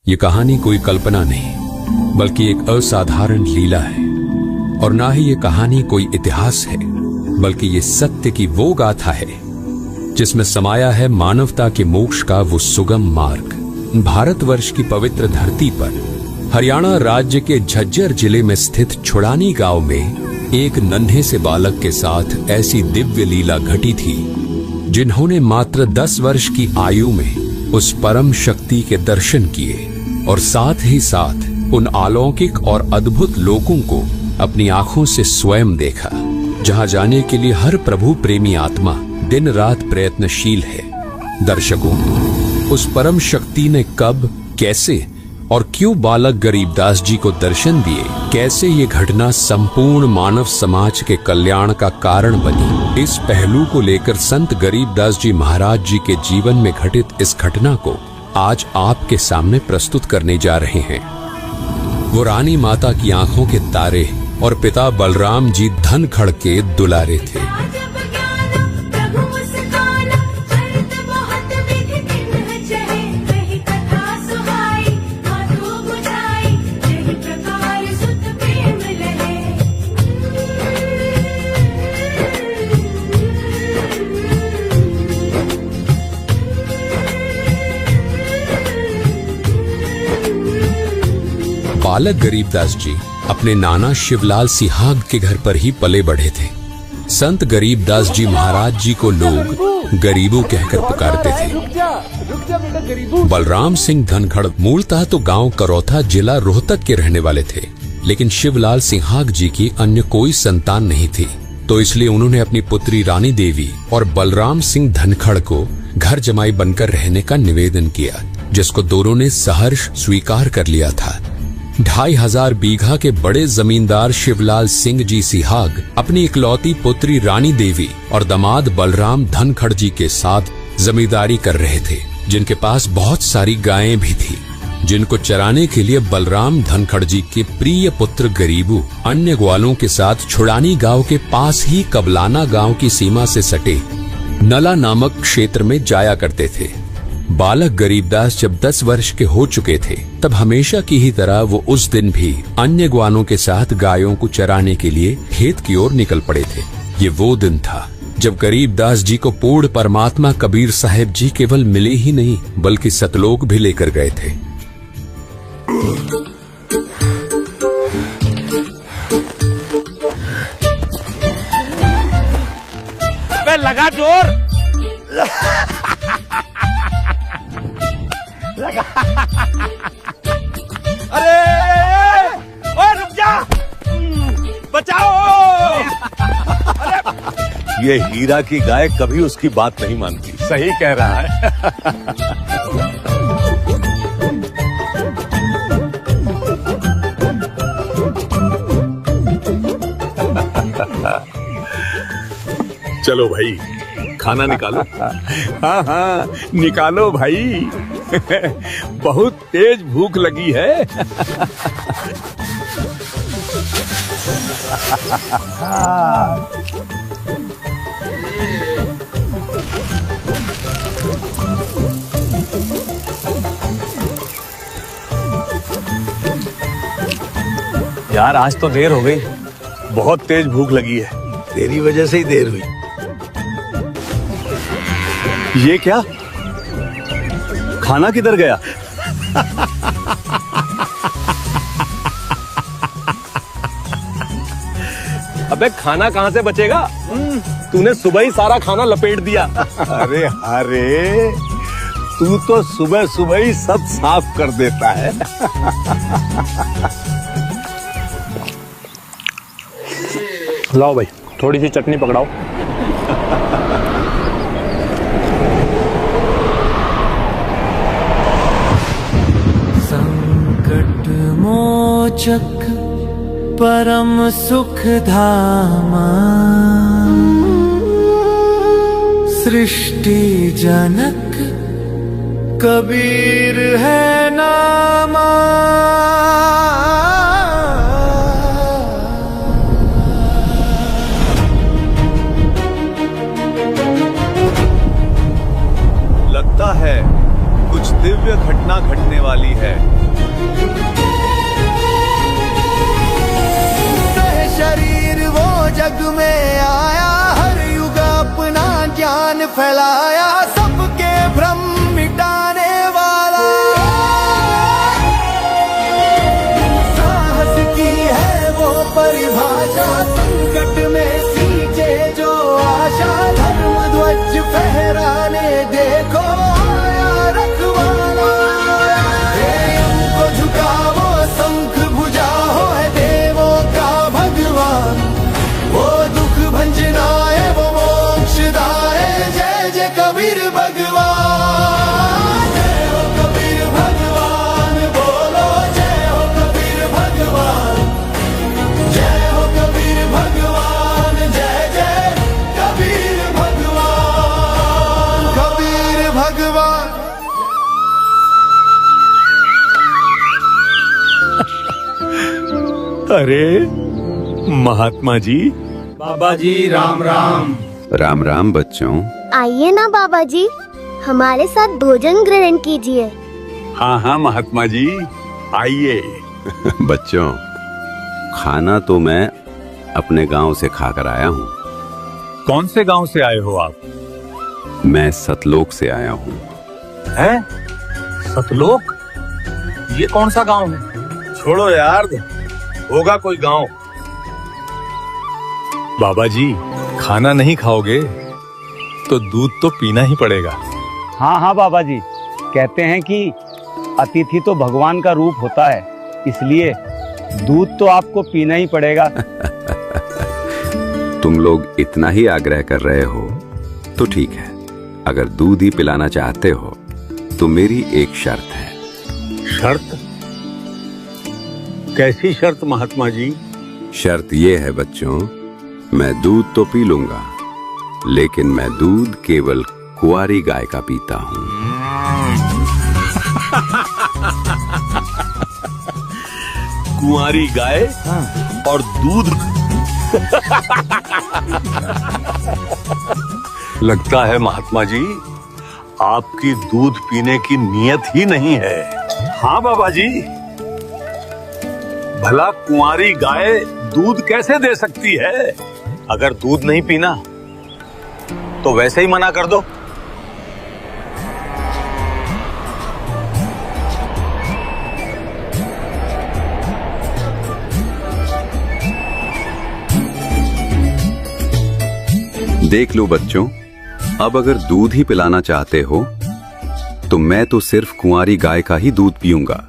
ये कहानी कोई कल्पना नहीं बल्कि एक असाधारण लीला है। और ना ही ये कहानी कोई इतिहास है बल्कि ये सत्य की वो गाथा है जिसमें समाया है मानवता के मोक्ष का वो सुगम मार्ग। भारतवर्ष की पवित्र धरती पर हरियाणा राज्य के झज्जर जिले में स्थित छुड़ानी गांव में एक नन्हे से बालक के साथ ऐसी दिव्य लीला घटी थी जिन्होंने मात्र 10 वर्ष की आयु में उस परम शक्ति के दर्शन किए और साथ ही साथ उन अलौकिक और अद्भुत लोकों को अपनी आंखों से स्वयं देखा, जहां जाने के लिए हर प्रभु प्रेमी आत्मा दिन रात प्रयत्नशील है। दर्शकों, उस परम शक्ति ने कब, कैसे और क्यों बालक गरीबदास जी को दर्शन दिए, कैसे ये घटना संपूर्ण मानव समाज के कल्याण का कारण बनी, इस पहलू को लेकर संत गरीबदास जी महाराज जी के जीवन में घटित इस घटना को आज आपके सामने प्रस्तुत करने जा रहे हैं। वो रानी माता की आंखों के तारे और पिता बलराम जी धनखड़ के दुलारे थे। बालक गरीबदास जी अपने नाना शिवलाल सिहाग के घर पर ही पले बढ़े थे। संत गरीबदास जी महाराज जी को लोग गरीबू कहकर पुकारते थे। बलराम सिंह धनखड़ मूलतः तो गांव करौथा जिला रोहतक के रहने वाले थे, लेकिन शिवलाल सिहाग जी की अन्य कोई संतान नहीं थी, तो इसलिए उन्होंने अपनी पुत्री रानी देवी और बलराम सिंह धनखड़ को घर जमाई बनकर रहने का निवेदन किया, जिसको दोनों ने सहर्ष स्वीकार कर लिया था। 2500 बीघा के बड़े जमींदार शिवलाल सिंह जी सिहाग अपनी इकलौती पुत्री रानी देवी और दामाद बलराम धनखड़ जी के साथ जमींदारी कर रहे थे, जिनके पास बहुत सारी गायें भी थी, जिनको चराने के लिए बलराम धनखड़ जी के प्रिय पुत्र गरीबू अन्य ग्वालों के साथ छुड़ानी गांव के पास ही कबलाना गांव की सीमा से सटे नला नामक क्षेत्र में जाया करते थे। बालक गरीबदास जब 10 वर्ष के हो चुके थे, तब हमेशा की ही तरह वो उस दिन भी अन्य ग्वालों के साथ गायों को चराने के लिए खेत की ओर निकल पड़े थे। ये वो दिन था जब गरीबदास जी को पूर्ण परमात्मा कबीर साहब जी केवल मिले ही नहीं बल्कि सतलोक भी लेकर गए थे। अबे लगा जोर लगा। अरे ओए रुक जा, बचाओ। अरे ये हीरा की गाय कभी उसकी बात नहीं मानती। सही कह रहा है। चलो भाई, खाना निकालो। हाँ हाँ निकालो भाई। बहुत तेज भूख लगी है। यार आज तो देर हो गई, बहुत तेज भूख लगी है। तेरी वजह से ही देर हुई। ये क्या, खाना किधर गया? अबे खाना कहाँ से बचेगा? तूने सुबह ही सारा खाना लपेट दिया। अरे अरे, तू तो सुबह सुबह ही सब साफ कर देता है। लाओ भाई, थोड़ी सी चटनी पकड़ाओ। संकट मोचक परम सुख धामा, सृष्टि जनक कबीर है नामा। लगता है कुछ दिव्य घटना घटने वाली है। फैलाया सबके भ्रम मिटाने वाला। साहस की है वो परिभाषा, संकट में सींचे जो आशा। धर्म ध्वज फहराने देखो आया रखवाला। प्रेम को झुकाओ शंख भुजा हो है देवों का भगवान। वो दुख भंजनाए वो मोक्षदाए, जय जय कबीर भगवान। जय हो कबीर भगवान, बोलो जय हो कबीर भगवान। जय हो कबीर भगवान, जय जय कबीर भगवान। कबीर भगवान। अरे महात्मा जी। बाबा जी राम राम। राम राम बच्चों। आइए ना बाबा जी, हमारे साथ भोजन ग्रहण कीजिए। हाँ हाँ महात्मा जी, आइए। बच्चों, खाना तो मैं अपने गांव से खाकर आया हूँ। कौन से गांव से आए हो आप? मैं सतलोक से आया हूँ। हैं? सतलोक? ये कौन सा गांव है? छोड़ो यार, होगा कोई गांव। बाबा जी, खाना नहीं खाओगे तो दूध तो पीना ही पड़ेगा। हाँ हाँ बाबा जी, कहते हैं कि अतिथि तो भगवान का रूप होता है, इसलिए दूध तो आपको पीना ही पड़ेगा। तुम लोग इतना ही आग्रह कर रहे हो तो ठीक है। अगर दूध ही पिलाना चाहते हो तो मेरी एक शर्त है। शर्त? कैसी शर्त महात्मा जी? शर्त ये है बच्चों, मैं दूध तो पी लूंगा, लेकिन मैं दूध केवल कुंवारी गाय का पीता हूँ। कुंवारी गाय और दूध? लगता है महात्मा जी आपकी दूध पीने की नीयत ही नहीं है। हाँ बाबा जी, भला कुंवारी गाय दूध कैसे दे सकती है? अगर दूध नहीं पीना तो वैसे ही मना कर दो। देख लो बच्चों, अब अगर दूध ही पिलाना चाहते हो तो मैं तो सिर्फ कुंवारी गाय का ही दूध पीऊंगा।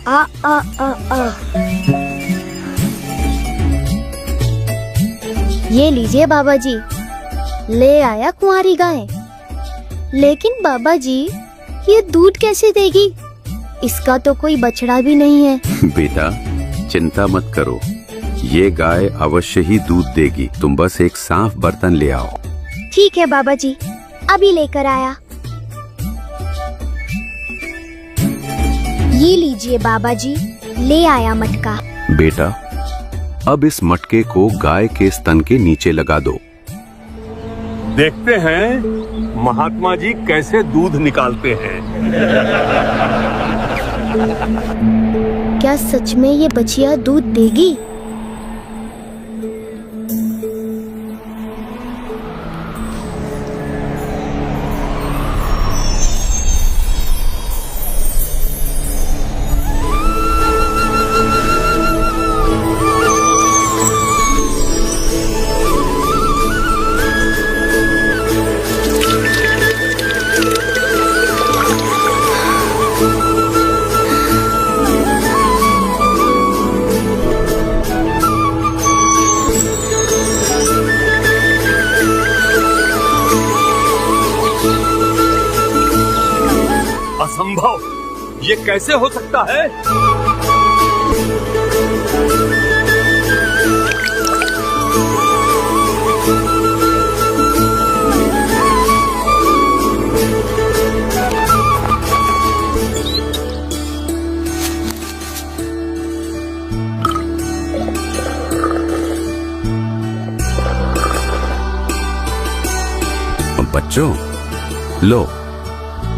ये लीजिए बाबा जी, ले आया कुंवारी गाय। लेकिन बाबा जी, ये दूध कैसे देगी? इसका तो कोई बछड़ा भी नहीं है। बेटा चिंता मत करो, ये गाय अवश्य ही दूध देगी। तुम बस एक साफ बर्तन ले आओ। ठीक है बाबा जी, अभी लेकर आया। ये लीजिए बाबा जी, ले आया मटका। बेटा अब इस मटके को गाय के स्तन के नीचे लगा दो। देखते हैं महात्मा जी कैसे दूध निकालते हैं। क्या सच में ये बछिया दूध देगी? असंभव, ये कैसे हो सकता है? बच्चों लो,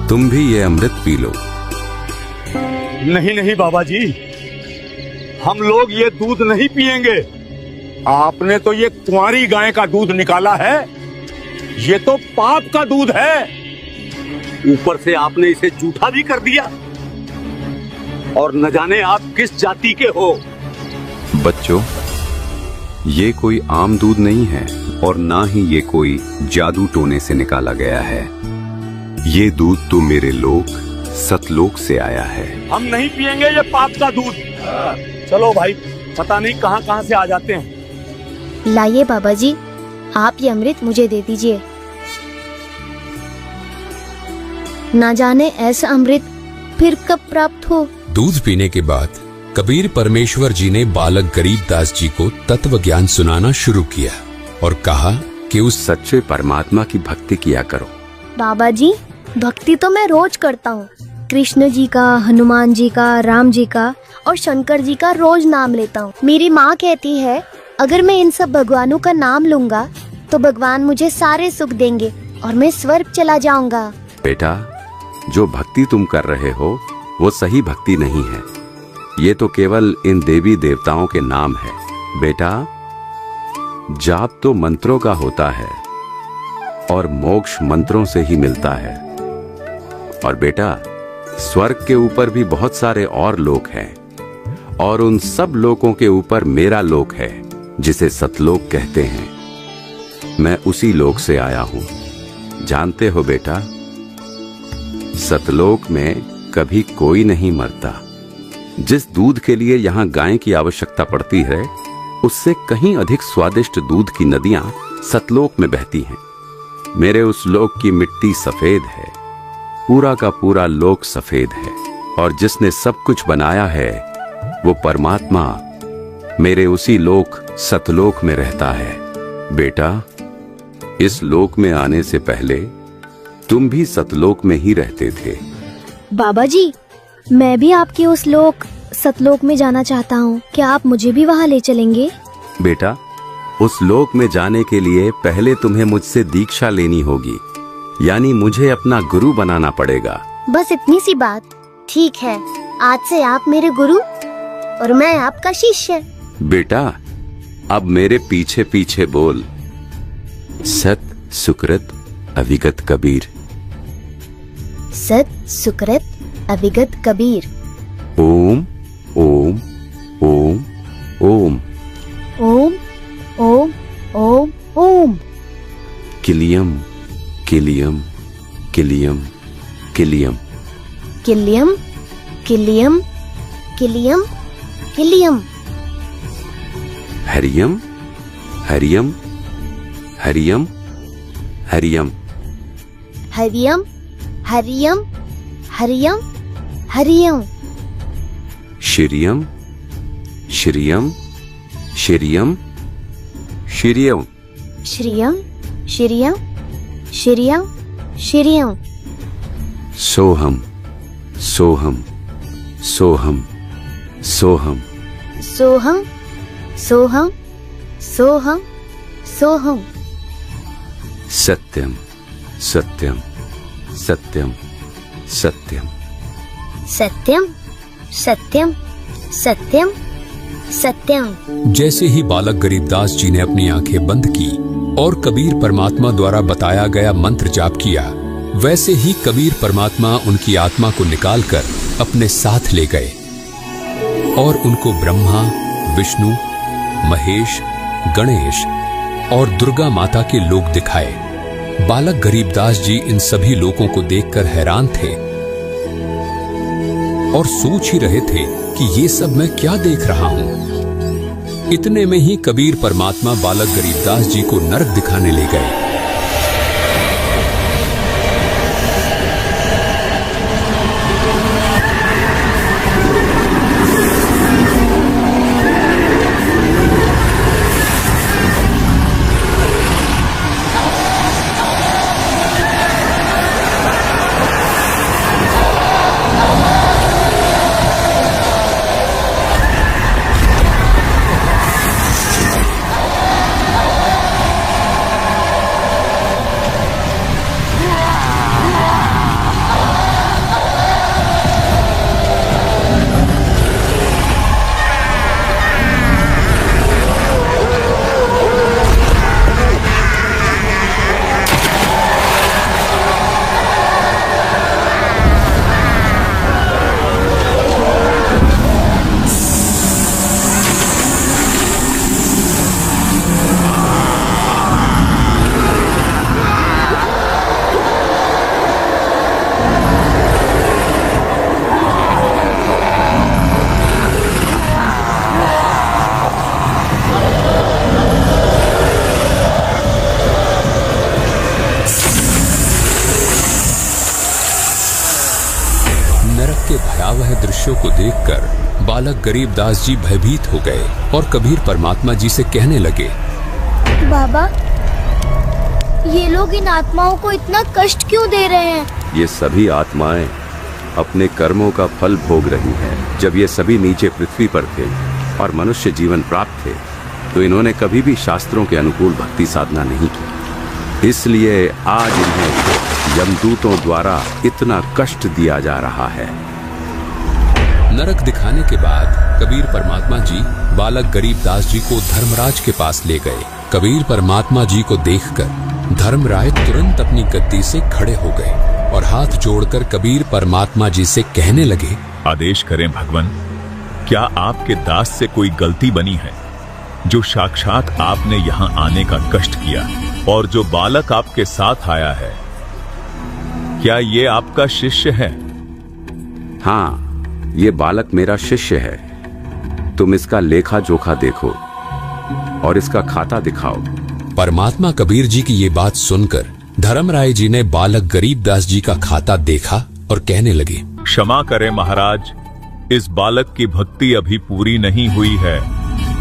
तुम भी ये अमृत पी लो। नहीं नहीं बाबा जी, हम लोग ये दूध नहीं पिएंगे। आपने तो ये कुंवारी गाय का दूध निकाला है, ये तो पाप का दूध है। ऊपर से आपने इसे जूठा भी कर दिया। और न जाने आप किस जाति के हो। बच्चों, ये कोई आम दूध नहीं है और ना ही ये कोई जादू टोने से निकाला गया है। ये दूध तो मेरे लोक सतलोक से आया है। हम नहीं पिएंगे ये पाप का दूध। चलो भाई, पता नहीं कहां कहां से आ जाते हैं। लाइए बाबा जी, आप ये अमृत मुझे दे दीजिए। ना जाने ऐसा अमृत फिर कब प्राप्त हो। दूध पीने के बाद कबीर परमेश्वर जी ने बालक गरीबदास जी को तत्व ज्ञान सुनाना शुरू किया और कहा कि उस सच्चे परमात्मा की भक्ति किया करो। बाबा जी, भक्ति तो मैं रोज करता हूँ। कृष्ण जी का, हनुमान जी का, राम जी का और शंकर जी का रोज नाम लेता हूँ। मेरी माँ कहती है अगर मैं इन सब भगवानों का नाम लूंगा तो भगवान मुझे सारे सुख देंगे और मैं स्वर्ग चला जाऊंगा। बेटा, जो भक्ति तुम कर रहे हो वो सही भक्ति नहीं है। ये तो केवल इन देवी देवताओं के नाम है। बेटा, जाप तो मंत्रों का होता है और मोक्ष मंत्रों से ही मिलता है। और बेटा, स्वर्ग के ऊपर भी बहुत सारे और लोक हैं और उन सब लोकों के ऊपर मेरा लोक है जिसे सतलोक कहते हैं। मैं उसी लोक से आया हूं। जानते हो बेटा, सतलोक में कभी कोई नहीं मरता। जिस दूध के लिए यहाँ गाय की आवश्यकता पड़ती है, उससे कहीं अधिक स्वादिष्ट दूध की नदियां सतलोक में बहती हैं। मेरे उस लोक की मिट्टी सफेद है, पूरा का पूरा लोक सफेद है। और जिसने सब कुछ बनाया है वो परमात्मा मेरे उसी लोक सतलोक में रहता है। बेटा, इस लोक में आने से पहले तुम भी सतलोक में ही रहते थे। बाबा जी, मैं भी आपके उस लोक सतलोक में जाना चाहता हूँ। क्या आप मुझे भी वहाँ ले चलेंगे? बेटा, उस लोक में जाने के लिए पहले तुम्हें मुझसे दीक्षा लेनी होगी, यानी मुझे अपना गुरु बनाना पड़ेगा। बस इतनी सी बात। ठीक है, आज से आप मेरे गुरु और मैं आपका शिष्य। बेटा, अब मेरे पीछे पीछे बोल। सत सुकृत अविगत कबीर। सत सुकृत अविगत कबीर। ओम ओम ओम ओम ओम ओम ओम ओम। किलियम किलियम किलियम किलियम किलियम किलियम किलियम किलियम। हरियम हरियम हरियम हरियम हरियम हरियम हरियम हरियम। श्रियम श्रियम श्रियम श्रियम श्रियम श्रियम श्रियम श्रियम। सोहम सोहम सोहम सोहम सोहम सोहम सोहम सोहम। सत्यम सत्यम सत्यम सत्यम सत्यम सत्यम सत्यम सत्यम। जैसे ही बालक गरीबदास जी ने अपनी आंखें बंद की और कबीर परमात्मा द्वारा बताया गया मंत्र जाप किया, वैसे ही कबीर परमात्मा उनकी आत्मा को निकालकर अपने साथ ले गए और उनको ब्रह्मा, विष्णु, महेश, गणेश और दुर्गा माता के लोक दिखाए। बालक गरीबदास जी इन सभी लोकों को देखकर हैरान थे और सोच ही रहे थे कि ये सब मैं क्या देख रहा हूं। इतने में ही कबीर परमात्मा बालक गरीबदास जी को नरक दिखाने ले गए। दृश्यों को देखकर बालक गरीबदास जी भयभीत हो गए और कबीर परमात्मा जी से कहने लगे, बाबा, ये लोग इन आत्माओं को इतना कष्ट क्यों दे रहे हैं? ये सभी आत्माएं अपने कर्मों का फल भोग रही हैं। जब ये सभी नीचे पृथ्वी पर थे और मनुष्य जीवन प्राप्त थे, तो इन्होंने कभी भी शास्त्रों के अनुकूल भक्ति साधना नहीं की। इसलिए आज इन्हें यमदूतों द्वारा इतना कष्ट दिया जा रहा है। नरक दिखाने के बाद कबीर परमात्मा जी बालक गरीबदास जी को धर्मराज के पास ले गए। कबीर परमात्मा जी को देखकर धर्मराय तुरंत अपनी गद्दी से खड़े हो गए और हाथ जोड़कर कबीर परमात्मा जी से कहने लगे, आदेश करें भगवान, क्या आपके दास से कोई गलती बनी है जो साक्षात आपने यहाँ आने का कष्ट किया? और जो बालक आपके साथ आया है, क्या ये आपका शिष्य है? हाँ, ये बालक मेरा शिष्य है। तुम इसका लेखा जोखा देखो और इसका खाता दिखाओ। परमात्मा कबीर जी की ये बात सुनकर धर्मराय जी ने बालक गरीबदास जी का खाता देखा और कहने लगे, क्षमा करें महाराज, इस बालक की भक्ति अभी पूरी नहीं हुई है,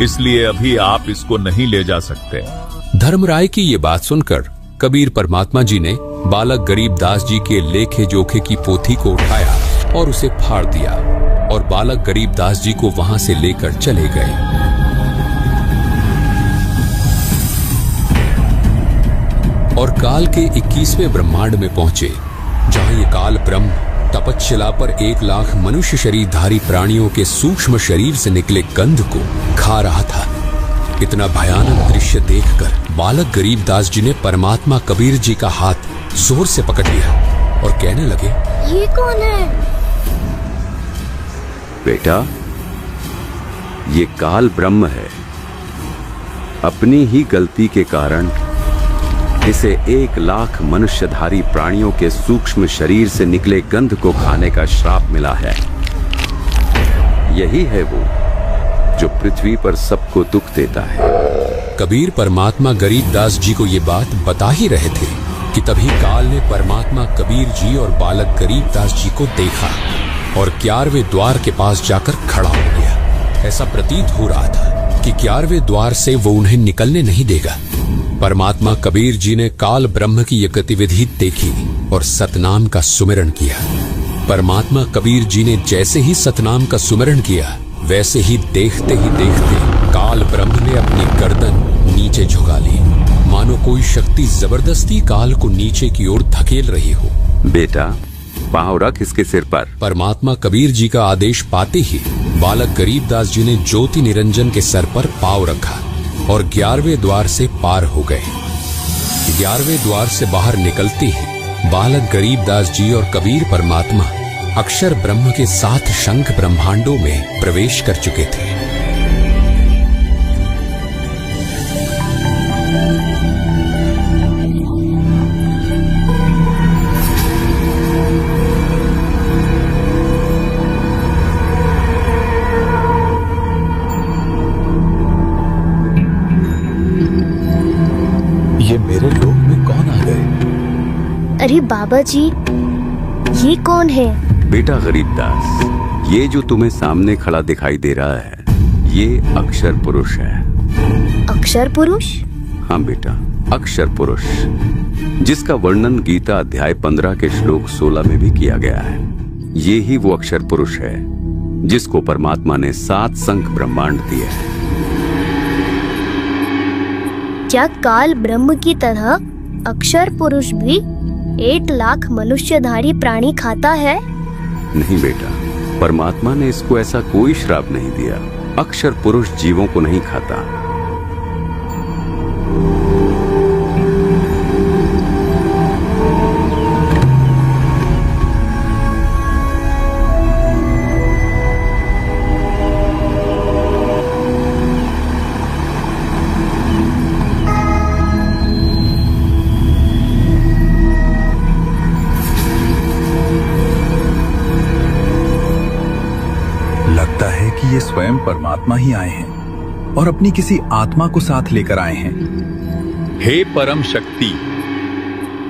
इसलिए अभी आप इसको नहीं ले जा सकते। धर्मराय की ये बात सुनकर कबीर परमात्मा जी ने बालक गरीबदास जी के लेखे जोखे की पोथी को उठाया और उसे फाड़ दिया और बालक गरीबदास जी को वहां से लेकर चले गए। और काल के 21वें ब्रह्मांड में पहुंचे, जहां ये काल ब्रह्म तपस्शिला पर 1 लाख मनुष्य शरीरधारी प्राणियों के सूक्ष्म शरीर से निकले गंध को खा रहा था। इतना भयानक दृश्य देखकर बालक गरीबदास जी ने परमात्मा कबीर जी का हाथ जोर से पकड़ लिया और कहने लगे, ये कौन है? बेटा, ये काल ब्रह्म है। अपनी ही गलती के कारण इसे 1 लाख मनुष्यधारी प्राणियों के सूक्ष्म शरीर से निकले गंध को खाने का श्राप मिला है। यही है वो जो पृथ्वी पर सबको दुख देता है। कबीर परमात्मा गरीबदास जी को ये बात बता ही रहे थे कि तभी काल ने परमात्मा कबीर जी और बालक गरीबदास जी को देखा और 11वें द्वार के पास जाकर खड़ा हो गया। ऐसा प्रतीत हो रहा था कि 11वें द्वार से वो उन्हें निकलने नहीं देगा। परमात्मा कबीर जी ने काल ब्रह्म की यह गतिविधि देखी और सतनाम का सुमिरन किया। परमात्मा कबीर जी ने जैसे ही सतनाम का सुमिरन किया, वैसे ही देखते काल ब्रह्म ने अपनी गर्दन नीचे झुका ली, मानो कोई शक्ति जबरदस्ती काल को नीचे की ओर धकेल रही हो। बेटा, पांव रख इसके सिर पर। परमात्मा कबीर जी का आदेश पाते ही बालक गरीबदास जी ने ज्योति निरंजन के सर पर पांव रखा और 11वें द्वार से पार हो गए। 11वें द्वार से बाहर निकलते ही बालक गरीबदास जी और कबीर परमात्मा अक्षर ब्रह्म के 7 शंख ब्रह्मांडों में प्रवेश कर चुके थे। ये मेरे लोक में कौन आ गए? अरे बाबा जी, ये कौन है? बेटा गरीबदास, ये जो तुम्हें सामने खड़ा दिखाई दे रहा है, ये अक्षर पुरुष है। अक्षर पुरुष? हाँ बेटा, अक्षर पुरुष, जिसका वर्णन गीता अध्याय 15 के श्लोक 16 में भी किया गया है। ये ही वो अक्षर पुरुष है जिसको परमात्मा ने 7 शंख ब्रह्मांड दिए हैं। क्या काल ब्रह्म की तरह अक्षर पुरुष भी 1 लाख मनुष्यधारी प्राणी खाता है? नहीं बेटा, परमात्मा ने इसको ऐसा कोई श्राप नहीं दिया। अक्षर पुरुष जीवों को नहीं खाता। लगता है कि ये स्वयं परमात्मा ही आए हैं और अपनी किसी आत्मा को साथ लेकर आए हैं। हे परम शक्ति,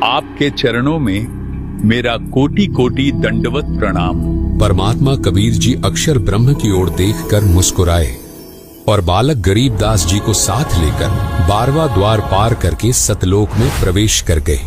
आपके चरणों में मेरा कोटि कोटि दंडवत प्रणाम। परमात्मा कबीर जी अक्षर ब्रह्म की ओर देखकर मुस्कुराए और बालक गरीबदास जी को साथ लेकर 12वां द्वार पार करके सतलोक में प्रवेश कर गए।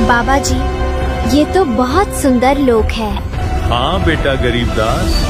बाबा जी, ये तो बहुत सुंदर लोक है। हाँ बेटा गरीबदास,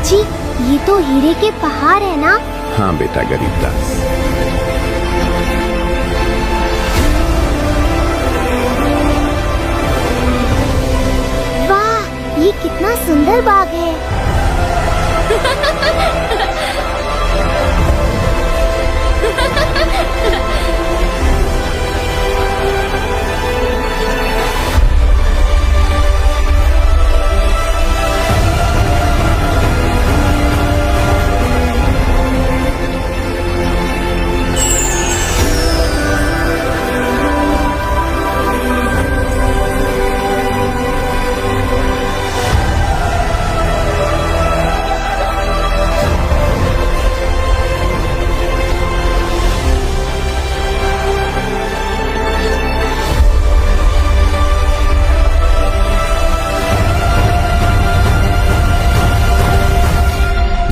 जी, ये तो हीरे के पहाड़ है ना? हाँ बेटा गरीबदास। वाह, ये कितना सुंदर बाग है।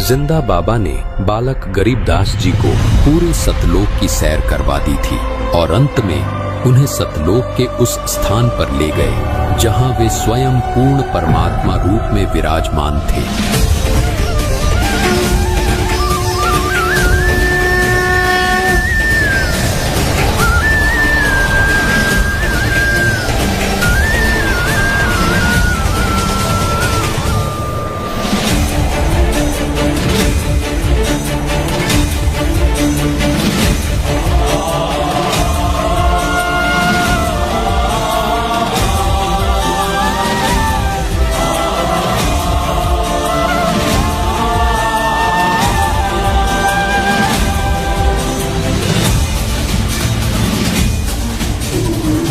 जिंदा बाबा ने बालक गरीबदास जी को पूरे सतलोक की सैर करवा दी थी और अंत में उन्हें सतलोक के उस स्थान पर ले गए जहां वे स्वयं पूर्ण परमात्मा रूप में विराजमान थे।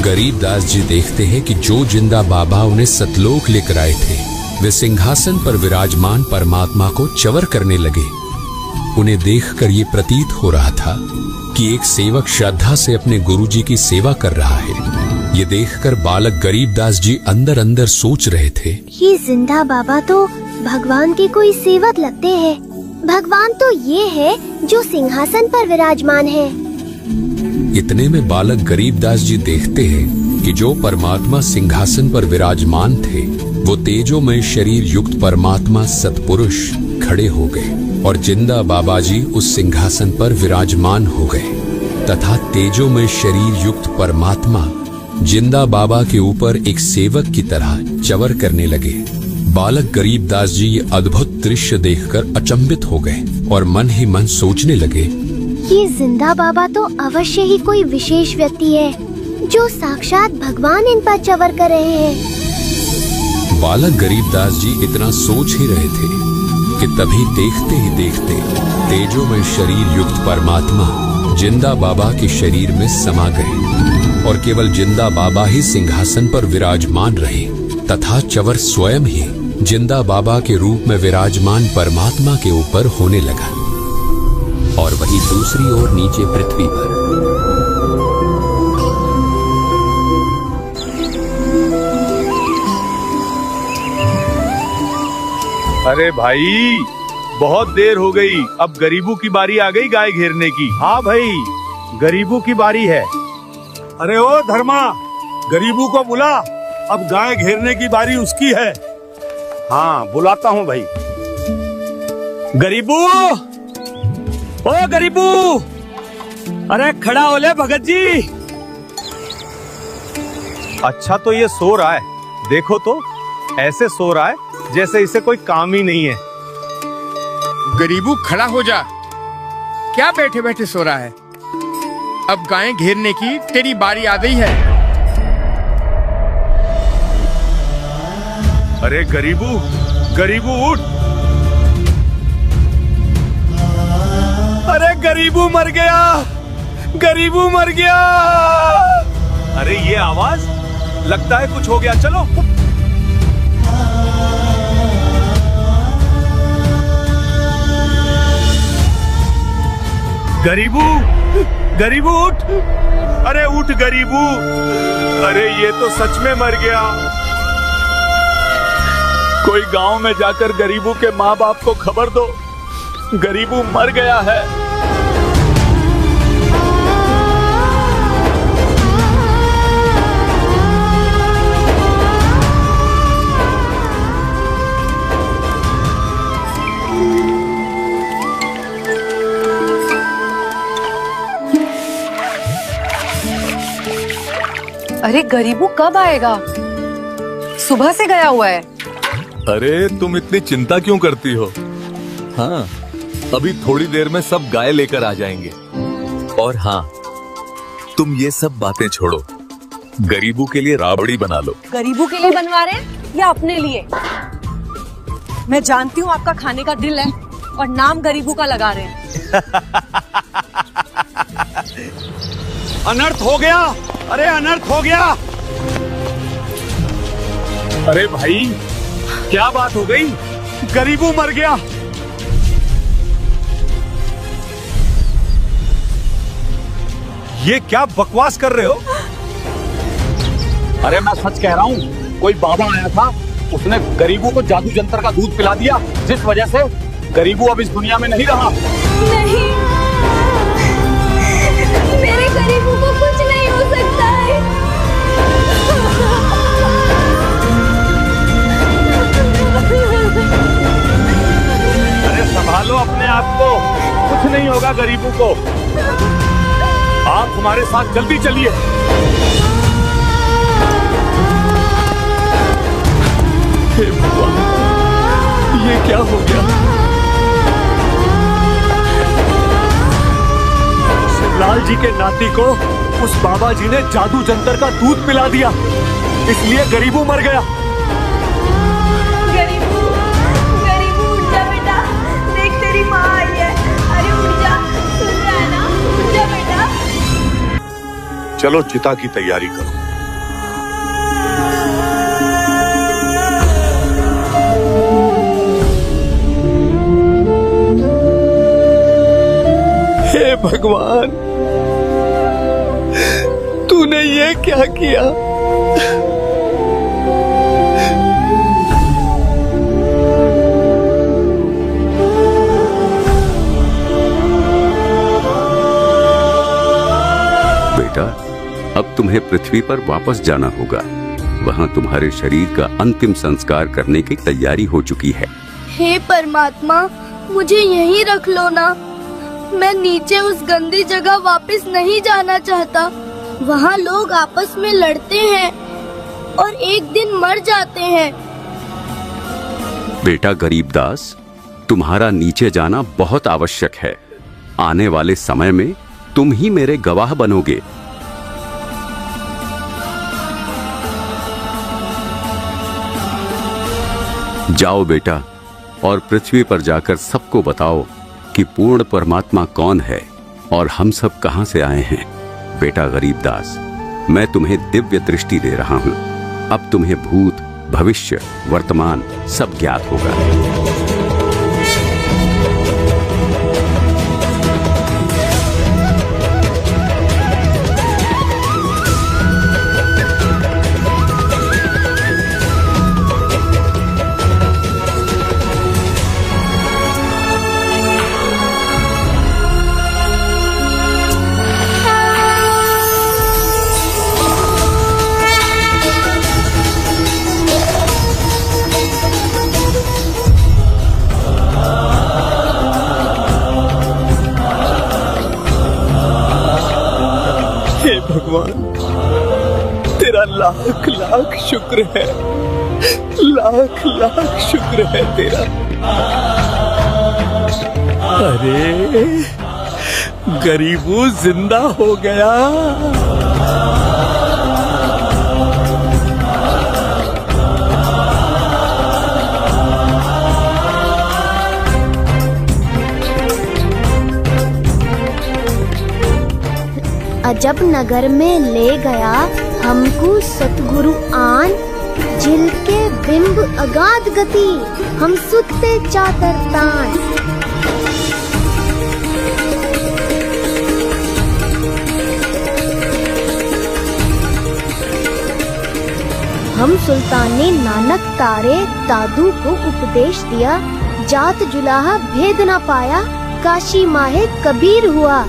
गरीबदास जी देखते हैं कि जो जिंदा बाबा उन्हें सतलोक लेकर आए थे वे सिंहासन पर विराजमान परमात्मा को च्वर करने लगे। उन्हें देखकर ये प्रतीत हो रहा था कि एक सेवक श्रद्धा से अपने गुरुजी की सेवा कर रहा है। ये देखकर बालक गरीबदास जी अंदर अंदर सोच रहे थे, ये जिंदा बाबा तो भगवान के कोई सेवक लगते हैं। भगवान तो ये है जो सिंहासन पर विराजमान है। इतने में बालक गरीबदास जी देखते हैं कि जो परमात्मा सिंहासन पर विराजमान थे वो तेजोमय शरीर युक्त परमात्मा सतपुरुष खड़े हो गए और जिंदा बाबा जी उस सिंहासन पर विराजमान हो गए तथा तेजोमय शरीर युक्त परमात्मा जिंदा बाबा के ऊपर एक सेवक की तरह च्वर करने लगे। बालक गरीबदास जी ये अद्भुत दृश्य देखकर अचंभित हो गए और मन ही मन सोचने लगे, ये जिंदा बाबा तो अवश्य ही कोई विशेष व्यक्ति है जो साक्षात भगवान इन पर च्वर कर रहे हैं। बालक गरीबदास जी इतना सोच ही रहे थे कि तभी देखते ही देखते तेजोमय शरीर युक्त परमात्मा जिंदा बाबा के शरीर में समा गए और केवल जिंदा बाबा ही सिंहासन पर विराजमान रहे तथा च्वर स्वयं ही जिंदा बाबा के रूप में विराजमान परमात्मा के ऊपर होने लगा। और वहीं दूसरी ओर नीचे पृथ्वी पर अरे भाई बहुत देर हो गई, अब गरीबों की बारी आ गई गाय घेरने की। हाँ भाई, गरीबों की बारी है। अरे ओ धर्मा, गरीबू को बुला, अब गाय घेरने की बारी उसकी है। हाँ बुलाता हूँ भाई। गरीबू, ओ गरीबू, अरे खड़ा हो ले भगत जी। अच्छा तो ये सो रहा है, देखो तो ऐसे सो रहा है जैसे इसे कोई काम ही नहीं है। गरीबू खड़ा हो जा, क्या बैठे बैठे सो रहा है? अब गायें घेरने की तेरी बारी आ गई है। अरे गरीबू, गरीबू उठ। अरे गरीबू मर गया, गरीबू मर गया। अरे ये आवाज, लगता है कुछ हो गया, चलो। गरीबू, गरीबू उठ। अरे उठ गरीबू, अरे ये तो सच में मर गया। कोई गांव में जाकर गरीबू के माँ बाप को खबर दो, गरीबू मर गया है। अरे गरीबू कब आएगा? सुबह से गया हुआ है। अरे तुम इतनी चिंता क्यों करती हो? हाँ, अभी थोड़ी देर में सब गाय लेकर आ जाएंगे। और हाँ, तुम ये सब बातें छोड़ो, गरीबू के लिए राबड़ी बना लो। गरीबू के लिए बनवा रहे हैं या अपने लिए? मैं जानती हूँ आपका खाने का दिल है और नाम गरीबू का लगा रहे हैं। अनर्थ हो गया, अरे अनर्थ हो गया। अरे भाई, क्या बात हो गई? गरीबू मर गया। ये क्या बकवास कर रहे हो? अरे मैं सच कह रहा हूँ, कोई बाबा आया था, उसने गरीबू को जादू जंतर का दूध पिला दिया, जिस वजह से गरीबू अब इस दुनिया में नहीं रहा। नहीं, मेरे गरीबू को कुछ नहीं हो सकता है। अरे संभालो अपने आप को, कुछ नहीं होगा गरीबू को। आप हमारे साथ जल्दी चलिए। हे भगवान, ये क्या हो गया? शिवलाल जी के नाती को उस बाबा जी ने जादू जंतर का दूध पिला दिया, इसलिए गरीबू मर गया। गरीबू, गरीबू उठ जा बेटा, देख तेरी माँ आई है। अरे उठ जा, सुन रहा है ना, उठ जा बेटा। चलो चिता की तैयारी करो। हे भगवान, तूने ये क्या किया? बेटा, अब तुम्हें पृथ्वी पर वापस जाना होगा। वहाँ तुम्हारे शरीर का अंतिम संस्कार करने की तैयारी हो चुकी है। हे परमात्मा, मुझे यहीं रख लो ना। मैं नीचे उस गंदी जगह वापस नहीं जाना चाहता। वहाँ लोग आपस में लड़ते हैं और एक दिन मर जाते हैं। बेटा गरीबदास, तुम्हारा नीचे जाना बहुत आवश्यक है। आने वाले समय में तुम ही मेरे गवाह बनोगे। जाओ बेटा, और पृथ्वी पर जाकर सबको बताओ कि पूर्ण परमात्मा कौन है और हम सब कहां से आए हैं। बेटा गरीबदास, मैं तुम्हें दिव्य दृष्टि दे रहा हूं। अब तुम्हें भूत, भविष्य, वर्तमान सब ज्ञात होगा। भगवान, तेरा लाख लाख शुक्र है, लाख लाख शुक्र है तेरा। अरे गरीबू जिंदा हो गया। अजब नगर में ले गया हमको सतगुरु आन, जिल के बिंब अगाध गति हम सुते चातर तान। हम सुल्ताने नानक तारे दादू को उपदेश दिया, जात जुलाहा भेद ना पाया, काशी माहे कबीर हुआ।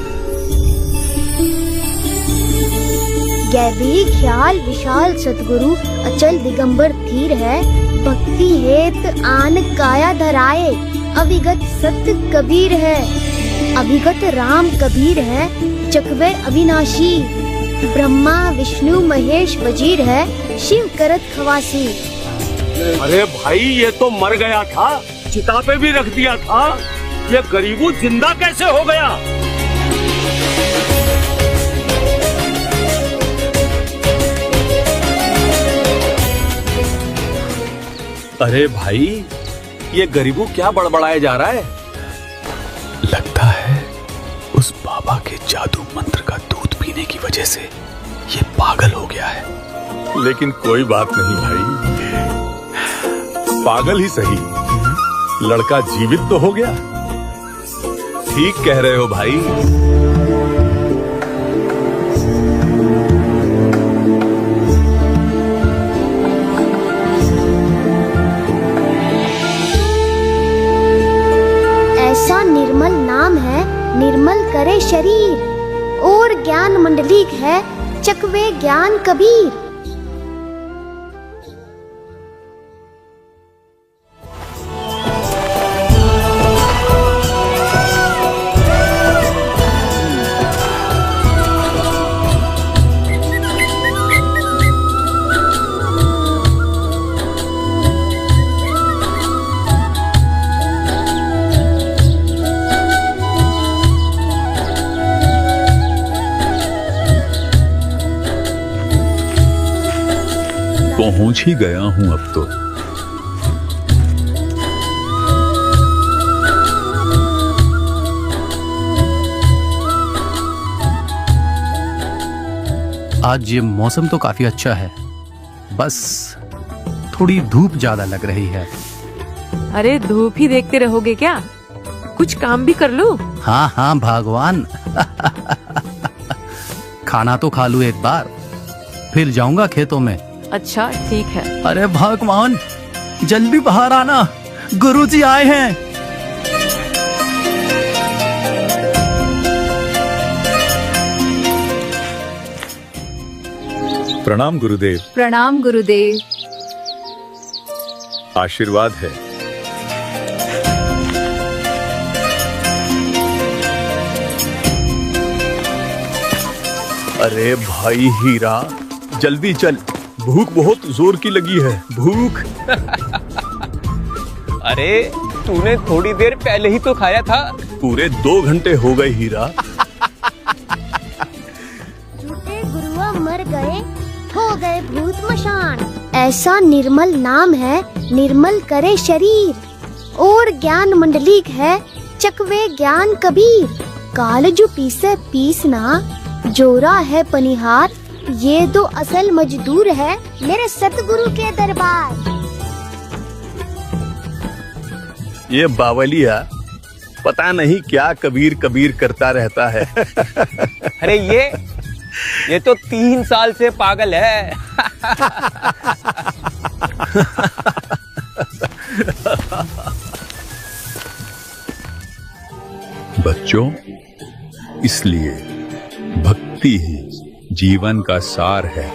गैबी ख्याल विशाल सतगुरु अचल दिगंबर धीर है, भक्ति हेत आन काया धराए, अविगत सत्य कबीर है। अभिगत राम कबीर है, चकवे अविनाशी, ब्रह्मा विष्णु महेश वजीर है, शिव करत खवासी। अरे भाई ये तो मर गया था, चिता पे भी रख दिया था, ये गरीबू जिंदा कैसे हो गया? अरे भाई ये गरीबू क्या बड़बड़ाया जा रहा है? लगता है उस बाबा के जादू मंत्र का दूध पीने की वजह से ये पागल हो गया है। लेकिन कोई बात नहीं भाई, पागल ही सही, लड़का जीवित तो हो गया। ठीक कह रहे हो भाई। ऐसा निर्मल नाम है, निर्मल करे शरीर, और ज्ञान मंडलीक है, चकवे ज्ञान कबीर। पहुंच ही गया हूं अब तो। आज ये मौसम तो काफी अच्छा है, बस थोड़ी धूप ज्यादा लग रही है। अरे धूप ही देखते रहोगे क्या? कुछ काम भी कर लो। हाँ हाँ भगवान। खाना तो खा लूं एक बार, फिर जाऊंगा खेतों में। अच्छा ठीक है। अरे भगवान जल्दी बाहर आना, गुरुजी आए हैं। प्रणाम गुरुदेव। प्रणाम गुरुदेव। आशीर्वाद है। अरे भाई हीरा, जल्दी चल, भूख बहुत जोर की लगी है, भूख। अरे तूने थोड़ी देर पहले ही तो खाया था। पूरे 2 घंटे हो गए हीरा। झूठे गुरुआ मर गए, हो गए भूत मशान। ऐसा निर्मल नाम है, निर्मल करे शरीर, और ज्ञान मंडलीक है, चकवे ज्ञान कबीर। काल जो पीसे पीसना, जोरा है पनिहार, ये तो असल मजदूर है मेरे सतगुरु के दरबार। ये बावलिया पता नहीं क्या कबीर कबीर करता रहता है। अरे ये तो 3 साल से पागल है। बच्चों, इसलिए भक्ति ही जीवन का सार है।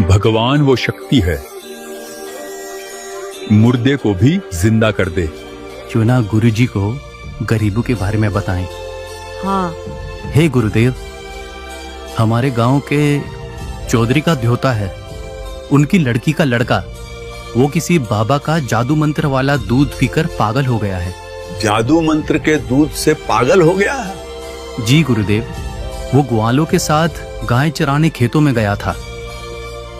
भगवान वो शक्ति है, मुर्दे को भी जिंदा कर दे। क्यों ना गुरुजी को गरीबों के बारे में बताएं। हाँ। हे गुरुदेव, हमारे गांव के चौधरी का ध्योता है, उनकी लड़की का लड़का, वो किसी बाबा का जादू मंत्र वाला दूध पीकर पागल हो गया है। जादू मंत्र के दूध से पागल हो गया? जी गुरुदेव, वो ग्वालों के साथ गाय चराने खेतों में गया था।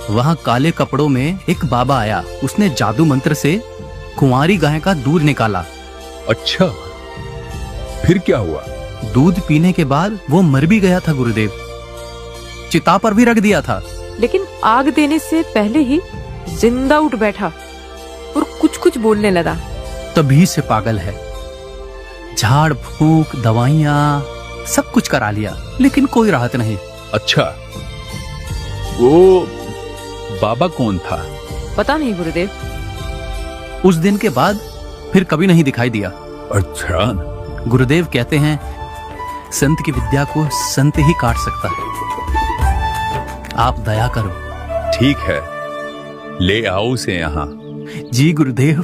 वहां काले कपड़ों में एक बाबा आया, उसने जादू मंत्र से कुंवारी गाय का दूध निकाला। अच्छा, फिर क्या हुआ? दूध पीने के बाद वो मर भी गया था गुरुदेव, चिता पर भी रख दिया था। लेकिन आग देने से पहले ही जिंदा उठ बैठा और कुछ कुछ बोलने लगा। तभी से पागल है। झाड़ फूंक, दवाइयाँ सब कुछ करा लिया, लेकिन कोई राहत नहीं। अच्छा, वो बाबा कौन था? पता नहीं गुरुदेव। उस दिन के बाद फिर कभी नहीं दिखाई दिया। अच्छा। गुरुदेव कहते हैं संत की विद्या को संत ही काट सकता है। आप दया करो। ठीक है, ले आओ उसे यहाँ। जी गुरुदेव।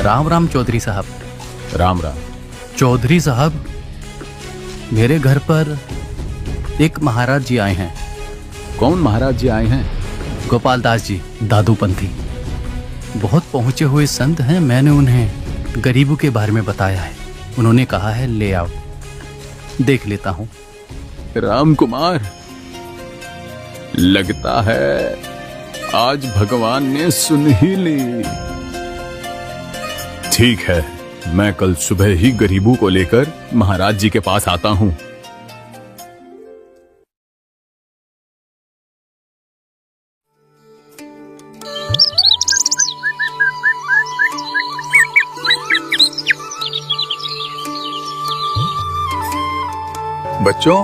राम राम चौधरी साहब। राम राम। चौधरी साहब, मेरे घर पर एक महाराज जी आए हैं। कौन महाराज जी आए हैं? गोपाल दास जी, दादूपंथी। बहुत पहुंचे हुए संत हैं। मैंने उन्हें गरीबों के बारे में बताया है, उन्होंने कहा है ले आओ, देख लेता हूं। राम कुमार, लगता है आज भगवान ने सुन ही ली। ठीक है, मैं कल सुबह ही गरीबों को लेकर महाराज जी के पास आता हूं। बच्चों,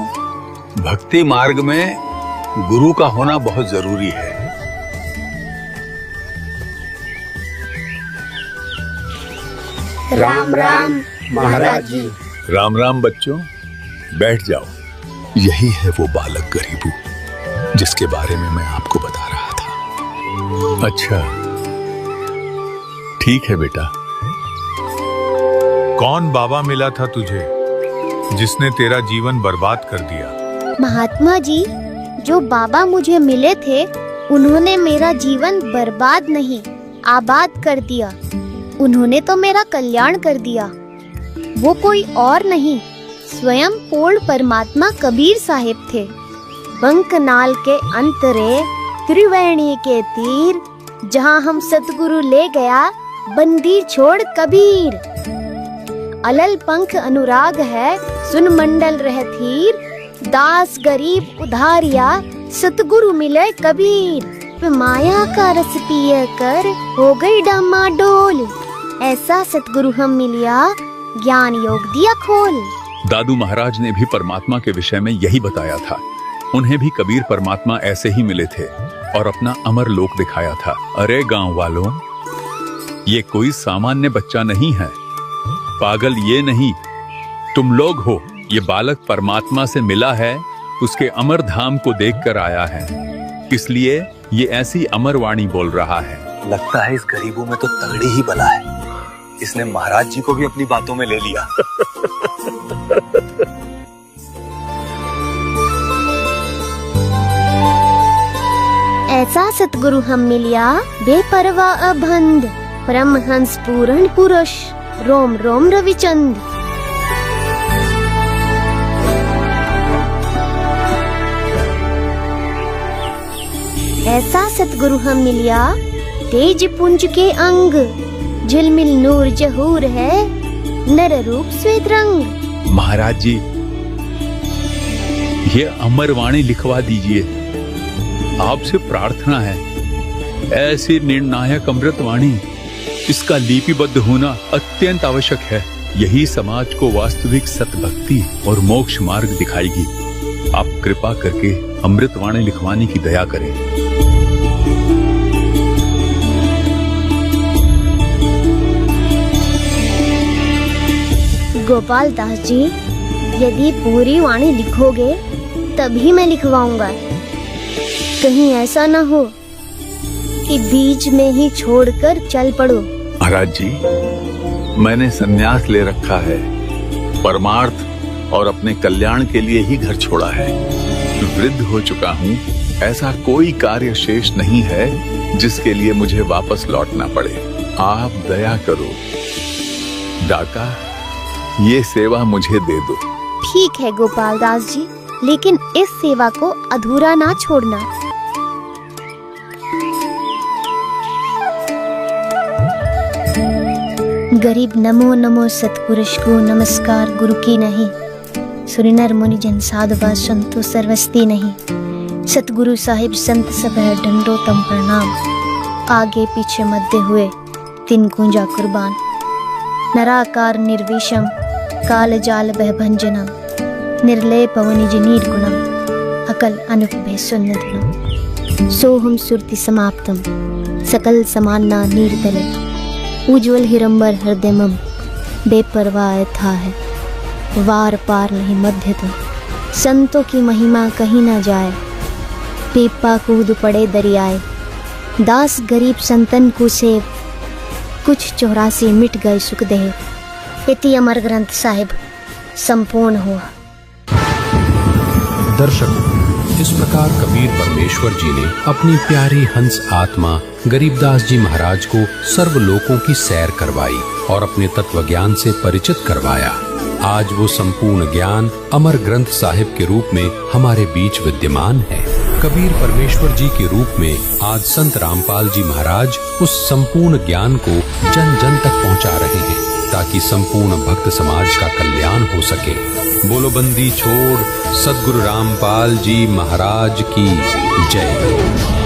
भक्ति मार्ग में गुरु का होना बहुत जरूरी है। राम राम महाराज जी। राम राम बच्चों, बैठ जाओ। यही है वो बालक गरीबू जिसके बारे में मैं आपको बता रहा था। अच्छा, ठीक है बेटा। कौन बाबा मिला था तुझे जिसने तेरा जीवन बर्बाद कर दिया? महात्मा जी, जो बाबा मुझे मिले थे उन्होंने मेरा जीवन बर्बाद नहीं, आबाद कर दिया। उन्होंने तो मेरा कल्याण कर दिया। वो कोई और नहीं, स्वयं पूर्ण परमात्मा कबीर साहिब थे। बंकनाल के अंतरे त्रिवेणी के तीर, जहाँ हम सतगुरु ले गया बंदी छोड़ कबीर। अलल पंख अनुराग है, सुन मंडल रह थीर। दास गरीब उधारिया, सतगुरु मिले कबीर। माया का रस पिए कर हो गई डामाडोल। ऐसा सतगुरु हम मिलिया, ज्ञान योग दिया खोल। दादू महाराज ने भी परमात्मा के विषय में यही बताया था। उन्हें भी कबीर परमात्मा ऐसे ही मिले थे और अपना अमर लोक दिखाया था। अरे गांव वालों, ये कोई सामान्य बच्चा नहीं है, पागल ये नहीं, तुम लोग हो। ये बालक परमात्मा से मिला है, उसके अमर धाम को देखकर आया है, इसलिए ये ऐसी अमर वाणी बोल रहा है। लगता है इस गरीबों में तो तगड़ी ही बला है। इसने महाराज जी को भी अपनी बातों में ले लिया। ऐसा सतगुरु हम मिलिया, बेपरवाह अबंध। परमहंस पूर्ण पुरुष, रोम रोम रविचंद। ऐसा सतगुरु हम मिलिया, तेज पुंज के अंग। झिलमिल नूर जहूर है, नर रूप श्वेत रंग। महाराज जी, ये अमर वाणी लिखवा दीजिए, आपसे प्रार्थना है। ऐसी निर्णायक अमृत वाणी, इसका लिपिबद्ध होना अत्यंत आवश्यक है। यही समाज को वास्तविक सतभक्ति और मोक्ष मार्ग दिखाएगी। आप कृपा करके अमृत वाणी लिखवाने की दया करें। गोपाल दास जी, यदि पूरी वाणी लिखोगे तभी मैं लिखवाऊंगा। कहीं ऐसा न हो कि बीच में ही छोड़कर चल पड़ो। महाराज जी, मैंने संन्यास ले रखा है, परमार्थ और अपने कल्याण के लिए ही घर छोड़ा है। वृद्ध हो चुका हूँ, ऐसा कोई कार्य शेष नहीं है जिसके लिए मुझे वापस लौटना पड़े। आप दया करो दाता, ये सेवा मुझे दे दो। ठीक है गोपाल दास जी, लेकिन इस सेवा को अधूरा ना छोड़ना। गरीब नमो नमो सतपुरुष को नमस्कार गुरु की नहीं, सुरिनर मुनि जन साधवा संतो सर्वस्ती नहीं। सतगुरु साहिब संत सब है दंडोतम प्रणाम, आगे पीछे मध्य हुए तीन गुंजा कुर्बान। नराकार निर्विषम काल जाल बह भंजनम, निर्लय पवनिज निर्गुणम अकल अनुपभे सुन्नधनम। सोहम सुरति समाप्तम सकल समान्ना नीरतले, उज्ज्वल हिरंबर हृदयमम बेपरवाह था है। वार पार नहीं मध्य तो संतों की महिमा कहीं ना जाए, पीपा कूद पड़े दरियाए। दास गरीब संतन को सेव, कुछ 84 मिट गए सुख देव। इति अमर ग्रंथ साहिब संपूर्ण हुआ। दर्शकों, इस प्रकार कबीर परमेश्वर जी ने अपनी प्यारी हंस आत्मा गरीबदास जी महाराज को सर्वलोकों की सैर करवाई और अपने तत्व ज्ञान से परिचित करवाया। आज वो संपूर्ण ज्ञान अमर ग्रंथ साहिब के रूप में हमारे बीच विद्यमान है। कबीर परमेश्वर जी के रूप में आज संत रामपाल जी महाराज उस संपूर्ण ज्ञान को जन जन तक पहुंचा रहे हैं, ताकि संपूर्ण भक्त समाज का कल्याण हो सके। बोलो बंदी छोड़ सद्गुरु रामपाल जी महाराज की जय।